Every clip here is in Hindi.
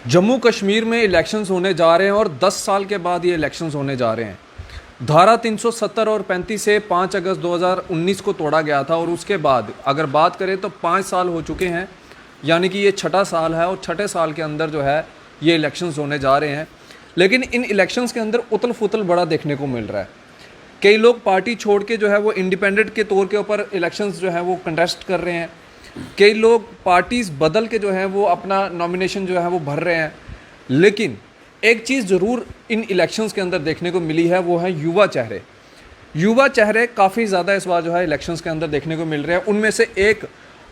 जम्मू कश्मीर में इलेक्शंस होने जा रहे हैं और 10 साल के बाद ये इलेक्शंस होने जा रहे हैं। धारा 370 और 35 से 5 अगस्त 2019 को तोड़ा गया था और उसके बाद अगर बात करें तो 5 साल हो चुके हैं, यानी कि ये छठा साल है और छठे साल के अंदर जो है ये इलेक्शंस होने जा रहे हैं। लेकिन इन इलेक्शंस के अंदर उथल फुथल बड़ा देखने को मिल रहा है। कई लोग पार्टी छोड़ के जो है वो इंडिपेंडेंट के तौर के ऊपर इलेक्शंस जो है वो कंटेस्ट कर रहे हैं। कई लोग पार्टीज़ बदल के जो है वो अपना नॉमिनेशन जो है वो भर रहे हैं। लेकिन एक चीज़ ज़रूर इन इलेक्शंस के अंदर देखने को मिली है, वो है युवा चेहरे। युवा चेहरे काफ़ी ज़्यादा इस बार जो है इलेक्शंस के अंदर देखने को मिल रहे हैं। उनमें से एक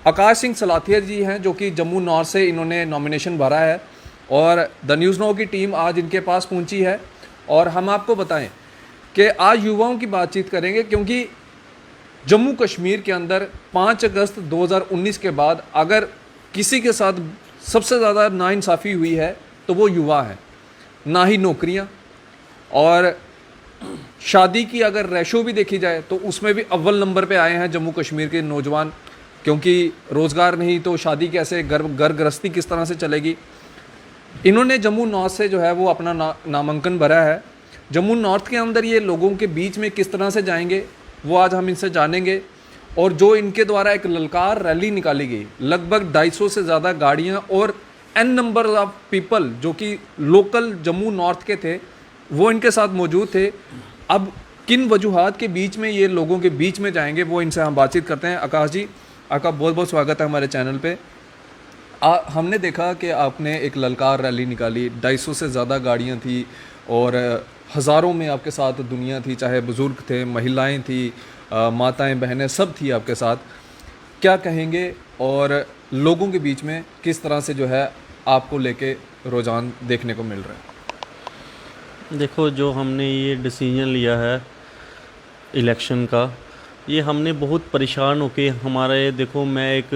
आकाश सिंह सलाथिया जी हैं, जो कि जम्मू नॉर्थ से इन्होंने नॉमिनेशन भरा है और द न्यूज़ नाउ की टीम आज इनके पास पहुंची है। और हम आपको बताएं कि आज युवाओं की बातचीत करेंगे, क्योंकि जम्मू कश्मीर के अंदर 5 अगस्त 2019 के बाद अगर किसी के साथ सबसे ज़्यादा नाइंसाफ़ी हुई है तो वो युवा है। ना ही नौकरियां, और शादी की अगर रेशो भी देखी जाए तो उसमें भी अव्वल नंबर पे आए हैं जम्मू कश्मीर के नौजवान, क्योंकि रोज़गार नहीं तो शादी कैसे, घर गृहस्थी किस तरह से चलेगी। इन्होंने जम्मू नॉर्थ से जो है वो अपना नामांकन भरा है। जम्मू नॉर्थ के अंदर ये लोगों के बीच में किस तरह से जाएंगे वो आज हम इनसे जानेंगे। और जो इनके द्वारा एक ललकार रैली निकाली गई, लगभग 250 से ज़्यादा गाड़ियां और एन नंबर ऑफ पीपल जो कि लोकल जम्मू नॉर्थ के थे वो इनके साथ मौजूद थे। अब किन वजूहात के बीच में ये लोगों के बीच में जाएंगे वो इनसे हम बातचीत करते हैं। आकाश जी, आपका बहुत बहुत स्वागत है हमारे चैनल पे। हमने देखा कि आपने एक ललकार रैली निकाली, 250 से ज़्यादा गाड़ियाँ थी और हज़ारों में आपके साथ दुनिया थी, चाहे बुज़ुर्ग थे, महिलाएं थी, माताएं बहनें सब थी आपके साथ। क्या कहेंगे और लोगों के बीच में किस तरह से जो है आपको लेके रुझान देखने को मिल रहा है? देखो, जो हमने ये डिसीजन लिया है इलेक्शन का, ये हमने बहुत परेशान होके हमारे, देखो मैं एक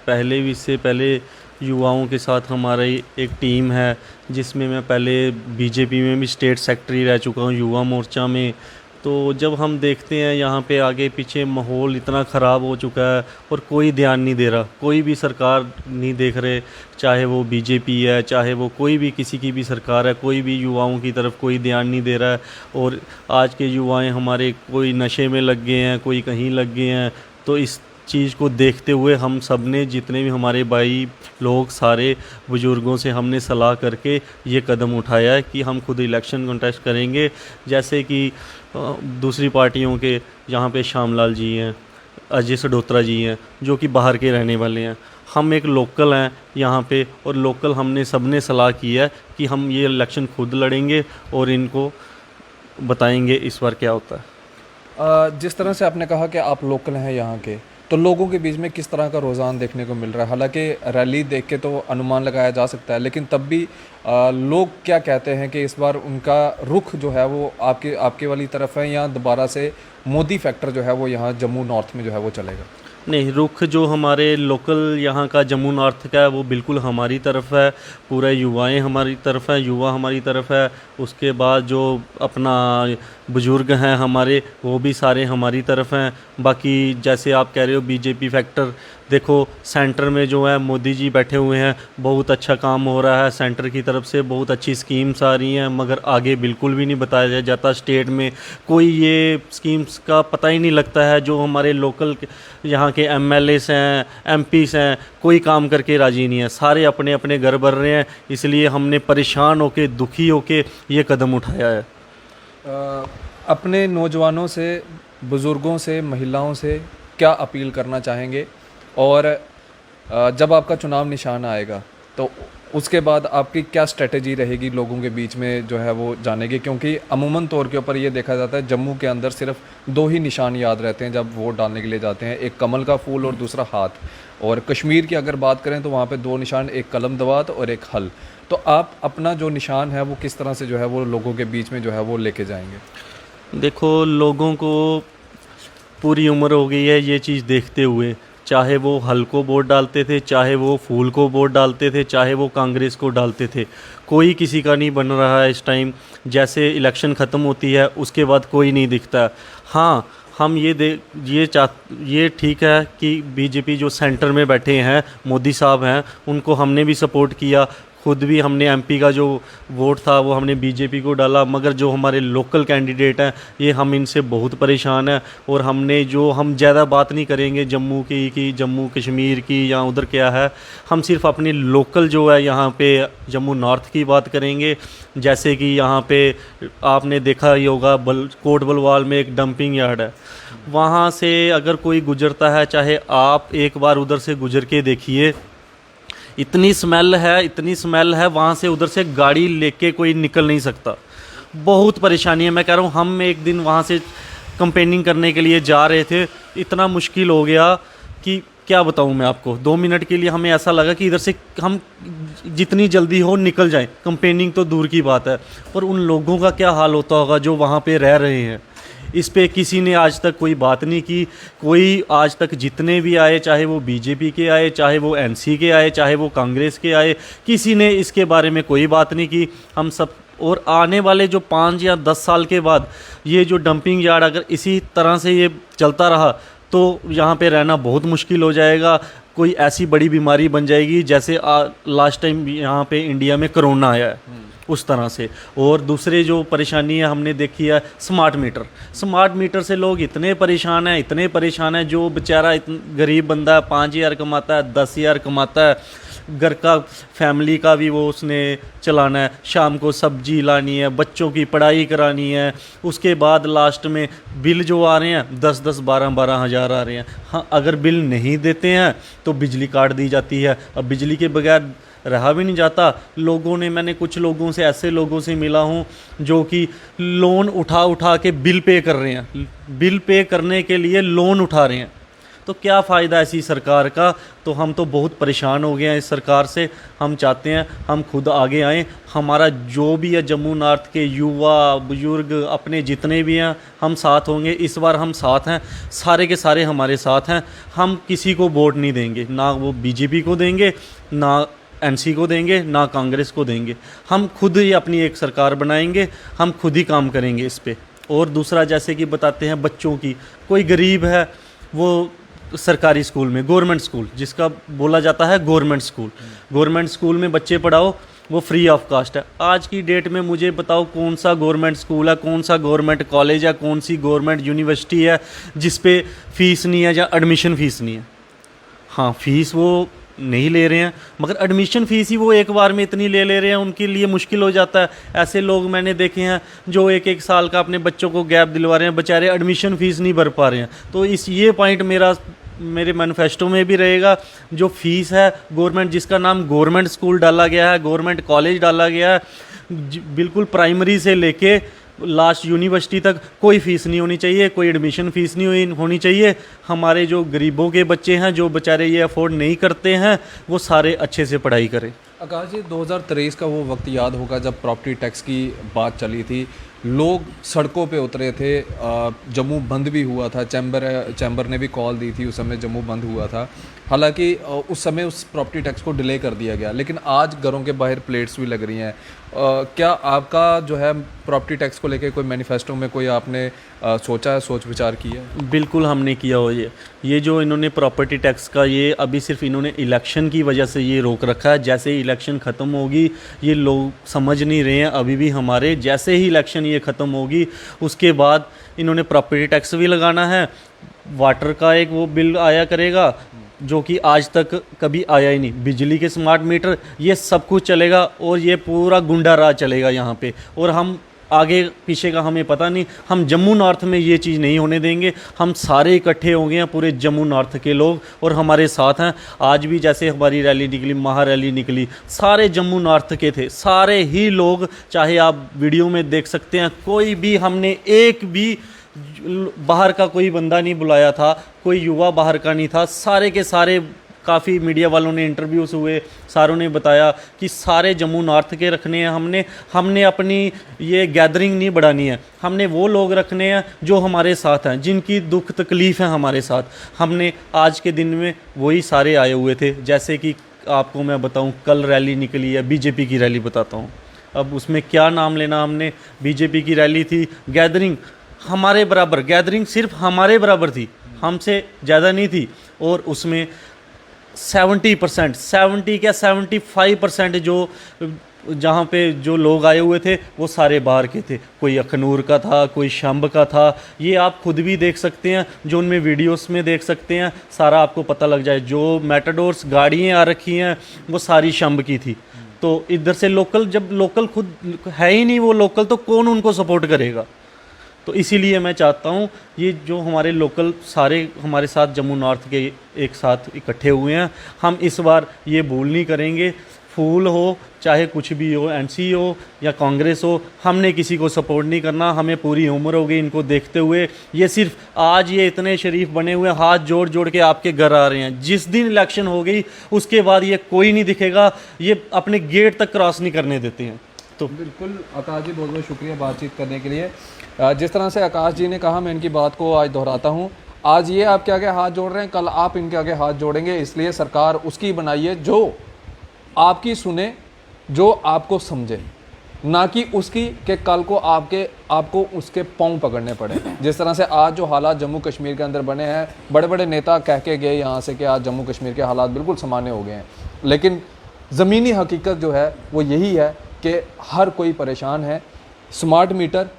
पहले भी इससे पहले युवाओं के साथ हमारी एक टीम है जिसमें मैं पहले बीजेपी में भी स्टेट सेक्रेटरी रह चुका हूँ, युवा मोर्चा में। तो जब हम देखते हैं यहाँ पे आगे पीछे माहौल इतना ख़राब हो चुका है और कोई ध्यान नहीं दे रहा, कोई भी सरकार नहीं देख रहे, चाहे वो बीजेपी है चाहे वो कोई भी किसी की भी सरकार है, कोई भी युवाओं की तरफ कोई ध्यान नहीं दे रहा है। और आज के युवाएं हमारे कोई नशे में लग गए हैं, कोई कहीं लग गए हैं। तो इस चीज़ को देखते हुए हम सब ने, जितने भी हमारे भाई लोग, सारे बुज़ुर्गों से हमने सलाह करके ये कदम उठाया है कि हम खुद इलेक्शन कंटेस्ट करेंगे। जैसे कि दूसरी पार्टियों के यहाँ पे श्यामलाल जी हैं, अजय सडोत्रा जी हैं, जो कि बाहर के रहने वाले हैं। हम एक लोकल हैं यहाँ पे, और लोकल हमने सबने सलाह की है कि हम ये इलेक्शन खुद लड़ेंगे और इनको बताएंगे इस बार क्या होता है। जिस तरह से आपने कहा कि आप लोकल हैं यहाँ के, तो लोगों के बीच में किस तरह का रुझान देखने को मिल रहा है? हालांकि रैली देख के तो अनुमान लगाया जा सकता है, लेकिन तब भी लोग क्या कहते हैं कि इस बार उनका रुख जो है वो आपके वाली तरफ है, या दोबारा से मोदी फैक्टर जो है वो यहाँ जम्मू नॉर्थ में जो है वो चलेगा? नहीं, रुख जो हमारे लोकल यहाँ का जम्मू नॉर्थ का है वो बिल्कुल हमारी तरफ है, पूरा युवाएं हमारी तरफ है, युवा हमारी तरफ है। उसके बाद जो अपना बुज़ुर्ग हैं हमारे, वो भी सारे हमारी तरफ हैं। बाकी जैसे आप कह रहे हो बीजेपी फैक्टर, देखो सेंटर में जो है मोदी जी बैठे हुए हैं, बहुत अच्छा काम हो रहा है सेंटर की तरफ से, बहुत अच्छी स्कीम्स आ रही हैं, मगर आगे बिल्कुल भी नहीं बताया जाता। स्टेट में कोई ये स्कीम्स का पता ही नहीं लगता है। जो हमारे लोकल यहाँ के एमएलएस हैं, एमपीस हैं, कोई काम करके राजी नहीं है, सारे अपने अपने घर भर रहे हैं। इसलिए हमने परेशान होके, दुखी होके ये कदम उठाया है। अपने नौजवानों से, बुज़ुर्गों से, महिलाओं से क्या अपील करना चाहेंगे? और जब आपका चुनाव निशान आएगा तो उसके बाद आपकी क्या स्ट्रेटजी रहेगी लोगों के बीच में जो है वो जाने की? क्योंकि अमूमन तौर के ऊपर ये देखा जाता है जम्मू के अंदर सिर्फ 2 ही निशान याद रहते हैं जब वोट डालने के लिए जाते हैं, एक कमल का फूल और दूसरा हाथ। और कश्मीर की अगर बात करें तो वहाँ पे 2 निशान, एक कलम दवात और एक हल। तो आप अपना जो निशान है वो किस तरह से जो है वो लोगों के बीच में जो है वो लेके जाएंगे? देखो, लोगों को पूरी उम्र हो गई है ये चीज़ देखते हुए, चाहे वो हल को वोट डालते थे, चाहे वो फूल को वोट डालते थे, चाहे वो कांग्रेस को डालते थे, कोई किसी का नहीं बन रहा है इस टाइम। जैसे इलेक्शन ख़त्म होती है उसके बाद कोई नहीं दिखता। हाँ, हम ये ठीक है कि बीजेपी जो सेंटर में बैठे हैं, मोदी साहब हैं, उनको हमने भी सपोर्ट किया। खुद भी हमने एमपी का जो वोट था वो हमने बीजेपी को डाला, मगर जो हमारे लोकल कैंडिडेट हैं ये हम इनसे बहुत परेशान हैं। और हम ज़्यादा बात नहीं करेंगे जम्मू की कि जम्मू कश्मीर की या उधर क्या है, हम सिर्फ अपनी लोकल जो है यहाँ पे जम्मू नॉर्थ की बात करेंगे। जैसे कि यहाँ पे आपने देखा ही होगा कोट बलवाल में एक डंपिंग यार्ड है, वहाँ से अगर कोई गुजरता है, चाहे आप एक बार उधर से गुजर के देखिए, इतनी स्मेल है वहाँ से, उधर से गाड़ी लेके कोई निकल नहीं सकता। बहुत परेशानी है। मैं कह रहा हूँ हम एक दिन वहाँ से कंपेनिंग करने के लिए जा रहे थे, इतना मुश्किल हो गया कि क्या बताऊँ मैं आपको। 2 मिनट के लिए हमें ऐसा लगा कि इधर से हम जितनी जल्दी हो निकल जाएं, कंपेनिंग तो दूर की बात है। और उन लोगों का क्या हाल होता होगा जो वहाँ पे रह रहे हैं। इस पे किसी ने आज तक कोई बात नहीं की। कोई आज तक जितने भी आए, चाहे वो बीजेपी के आए, चाहे वो एनसी के आए, चाहे वो कांग्रेस के आए, किसी ने इसके बारे में कोई बात नहीं की। हम सब, और आने वाले जो 5 या 10 साल के बाद ये जो डंपिंग यार्ड अगर इसी तरह से ये चलता रहा तो यहाँ पे रहना बहुत मुश्किल हो जाएगा। कोई ऐसी बड़ी बीमारी बन जाएगी जैसे लास्ट टाइम यहाँ पे इंडिया में कोरोना आया है, उस तरह से। और दूसरे जो परेशानी है हमने देखी है, स्मार्ट मीटर से लोग इतने परेशान हैं। जो बेचारा गरीब बंदा 5,000 कमाता है, 10,000 कमाता है, घर का फैमिली का भी वो उसने चलाना है, शाम को सब्जी लानी है, बच्चों की पढ़ाई करानी है, उसके बाद लास्ट में बिल जो आ रहे हैं 10-10, 12-12 हज़ार आ रहे हैं। हाँ, अगर बिल नहीं देते हैं तो बिजली काट दी जाती है। अब बिजली के बगैर रहा भी नहीं जाता। मैंने कुछ लोगों से, ऐसे लोगों से मिला हूँ जो कि लोन उठा के बिल पे कर रहे हैं, बिल पे करने के लिए लोन उठा रहे हैं। तो क्या फ़ायदा ऐसी सरकार का। तो हम तो बहुत परेशान हो गए हैं इस सरकार से। हम चाहते हैं हम खुद आगे आएँ, हमारा जो भी है जम्मू नॉर्थ के युवा बुजुर्ग अपने जितने भी हैं, हम साथ होंगे। इस बार हम साथ हैं, सारे के सारे हमारे साथ हैं। हम किसी को वोट नहीं देंगे, ना वो बीजेपी को देंगे, ना एनसी को देंगे, ना कांग्रेस को देंगे। हम खुद ही अपनी एक सरकार बनाएंगे, हम खुद ही काम करेंगे इस पे। और दूसरा, जैसे कि बताते हैं बच्चों की, कोई गरीब है वो सरकारी स्कूल में, गवर्नमेंट स्कूल जिसका बोला जाता है गवर्नमेंट स्कूल में बच्चे पढ़ाओ, वो फ्री ऑफ कास्ट है। आज की डेट में मुझे बताओ कौन सा गवर्नमेंट स्कूल है, कौन सा गवर्नमेंट कॉलेज है, कौन सी गवर्नमेंट यूनिवर्सिटी है जिस पे फीस नहीं है या एडमिशन फ़ीस नहीं है। हाँ, फीस वो नहीं ले रहे हैं, मगर एडमिशन फ़ीस ही वो एक बार में इतनी ले रहे हैं, उनके लिए मुश्किल हो जाता है। ऐसे लोग मैंने देखे हैं जो 1-1 साल का अपने बच्चों को गैप दिलवा रहे हैं, बेचारे एडमिशन फ़ीस नहीं भर पा रहे हैं। तो ये पॉइंट मेरे मैनिफेस्टो में भी रहेगा। जो फ़ीस है गवर्नमेंट, जिसका नाम गवर्नमेंट स्कूल डाला गया है, गवर्नमेंट कॉलेज डाला गया है, बिल्कुल प्राइमरी से लेके लास्ट यूनिवर्सिटी तक कोई फ़ीस नहीं होनी चाहिए, कोई एडमिशन फ़ीस नहीं होनी चाहिए। हमारे जो गरीबों के बच्चे हैं, जो बेचारे ये अफोर्ड नहीं करते हैं, वो सारे अच्छे से पढ़ाई करें। आकाश जी, 2023 का वो वक्त याद होगा जब प्रॉपर्टी टैक्स की बात चली थी, लोग सड़कों पे उतरे थे, जम्मू बंद भी हुआ था, चैम्बर ने भी कॉल दी थी, उस समय जम्मू बंद हुआ था। हालांकि उस समय उस प्रॉपर्टी टैक्स को डिले कर दिया गया, लेकिन आज घरों के बाहर प्लेट्स भी लग रही हैं। क्या आपका जो है प्रॉपर्टी टैक्स को लेकर कोई मैनिफेस्टो में कोई आपने सोचा है, सोच विचार किया है? बिल्कुल हमने किया हो। ये जो इन्होंने प्रॉपर्टी टैक्स का, ये अभी सिर्फ इन्होंने इलेक्शन की वजह से ये रोक रखा है। जैसे ही इलेक्शन ख़त्म होगी, ये लोग समझ नहीं रहे हैं अभी भी हमारे, जैसे ही इलेक्शन ये ख़त्म होगी उसके बाद इन्होंने प्रॉपर्टी टैक्स भी लगाना है। वाटर का एक वो बिल आया करेगा जो कि आज तक कभी आया ही नहीं। बिजली के स्मार्ट मीटर, ये सब कुछ चलेगा और ये पूरा गुंडा राज चलेगा यहाँ पे। और हम आगे पीछे का हमें पता नहीं, हम जम्मू नॉर्थ में ये चीज़ नहीं होने देंगे। हम सारे इकट्ठे हो गए हैं, पूरे जम्मू नॉर्थ के लोग, और हमारे साथ हैं। आज भी जैसे हमारी रैली निकली, महा रैली निकली, सारे जम्मू नॉर्थ के थे, सारे ही लोग, चाहे आप वीडियो में देख सकते हैं, कोई भी हमने एक भी बाहर का कोई बंदा नहीं बुलाया था, कोई युवा बाहर का नहीं था। सारे के सारे, काफ़ी मीडिया वालों ने इंटरव्यूज़ हुए, सारों ने बताया कि सारे जम्मू नॉर्थ के रखने हैं। हमने अपनी ये गैदरिंग नहीं बढ़ानी है, हमने वो लोग रखने हैं जो हमारे साथ हैं, जिनकी दुख तकलीफ़ है हमारे साथ। हमने आज के दिन में वही सारे आए हुए थे। जैसे कि आपको मैं बताऊं, कल रैली निकली है, बीजेपी की रैली बताता हूँ। अब उसमें क्या नाम लेना, हमने बीजेपी की रैली थी, गैदरिंग हमारे बराबर, गैदरिंग सिर्फ हमारे बराबर थी, हमसे ज़्यादा नहीं थी। और उसमें 70%, 70 क्या 75% जो जहाँ पे जो लोग आए हुए थे वो सारे बाहर के थे। कोई अखनूर का था, कोई शंब का था। ये आप खुद भी देख सकते हैं, जो उनमें वीडियोस में देख सकते हैं, सारा आपको पता लग जाए। जो मैटाडोर्स गाड़ियाँ आ रखी हैं वो सारी शंब की थी। तो इधर से लोकल, जब लोकल खुद है ही नहीं वो लोकल, तो कौन उनको सपोर्ट करेगा। तो इसीलिए मैं चाहता हूँ ये जो हमारे लोकल सारे हमारे साथ जम्मू नॉर्थ के एक साथ इकट्ठे हुए हैं, हम इस बार ये भूल नहीं करेंगे। फूल हो चाहे कुछ भी हो, एनसी हो या कांग्रेस हो, हमने किसी को सपोर्ट नहीं करना। हमें पूरी उम्र हो गई इनको देखते हुए। ये सिर्फ आज ये इतने शरीफ बने हुए हाथ जोड़ जोड़ के आपके घर आ रहे हैं। जिस दिन इलेक्शन हो गई उसके बाद ये कोई नहीं दिखेगा, ये अपने गेट तक क्रॉस नहीं करने देते हैं। तो बिल्कुल आकाश जी, बहुत बहुत शुक्रिया बातचीत करने के लिए। जिस तरह से आकाश जी ने कहा, मैं इनकी बात को आज दोहराता हूँ। आज ये आपके आगे हाथ जोड़ रहे हैं, कल आप इनके आगे हाथ जोड़ेंगे। इसलिए सरकार उसकी बनाई है जो आपकी सुने, जो आपको समझे, ना कि उसकी कि कल को आपको उसके पाँव पकड़ने पड़े। जिस तरह से आज जो हालात जम्मू कश्मीर के अंदर बने हैं, बड़े बड़े नेता कह के गए यहाँ से कि आज जम्मू कश्मीर के हालात बिल्कुल सामान्य हो गए हैं, लेकिन ज़मीनी हकीकत जो है वो यही है कि हर कोई परेशान है। स्मार्ट मीटर,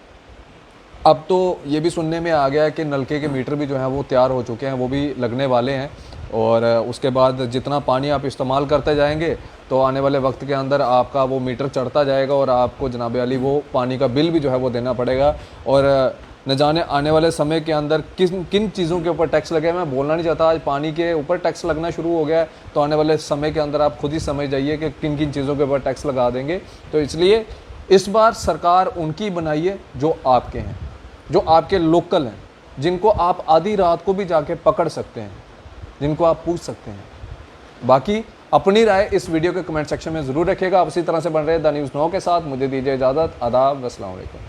अब तो ये भी सुनने में आ गया है कि नलके के मीटर भी जो हैं वो तैयार हो चुके हैं, वो भी लगने वाले हैं। और उसके बाद जितना पानी आप इस्तेमाल करते जाएंगे तो आने वाले वक्त के अंदर आपका वो मीटर चढ़ता जाएगा और आपको जनाब अली वो पानी का बिल भी जो है वो देना पड़ेगा। और न जाने आने वाले समय के अंदर किन चीज़ों के ऊपर टैक्स लगे। मैं बोलना नहीं चाहता, आज पानी के ऊपर टैक्स लगना शुरू हो गया है, तो आने वाले समय के अंदर आप खुद ही समझ जाइए कि किन किन चीज़ों के ऊपर टैक्स लगा देंगे। तो इसलिए इस बार सरकार उनकी बनाइए जो आपके हैं, जो आपके लोकल हैं, जिनको आप आधी रात को भी जाके पकड़ सकते हैं, जिनको आप पूछ सकते हैं। बाकी अपनी राय इस वीडियो के कमेंट सेक्शन में ज़रूर रखिएगा। आप इसी तरह से बन रहे द न्यूज़ 9 के साथ। मुझे दीजिए इजाज़त। आदाब, अस्सलाम वालेकुम।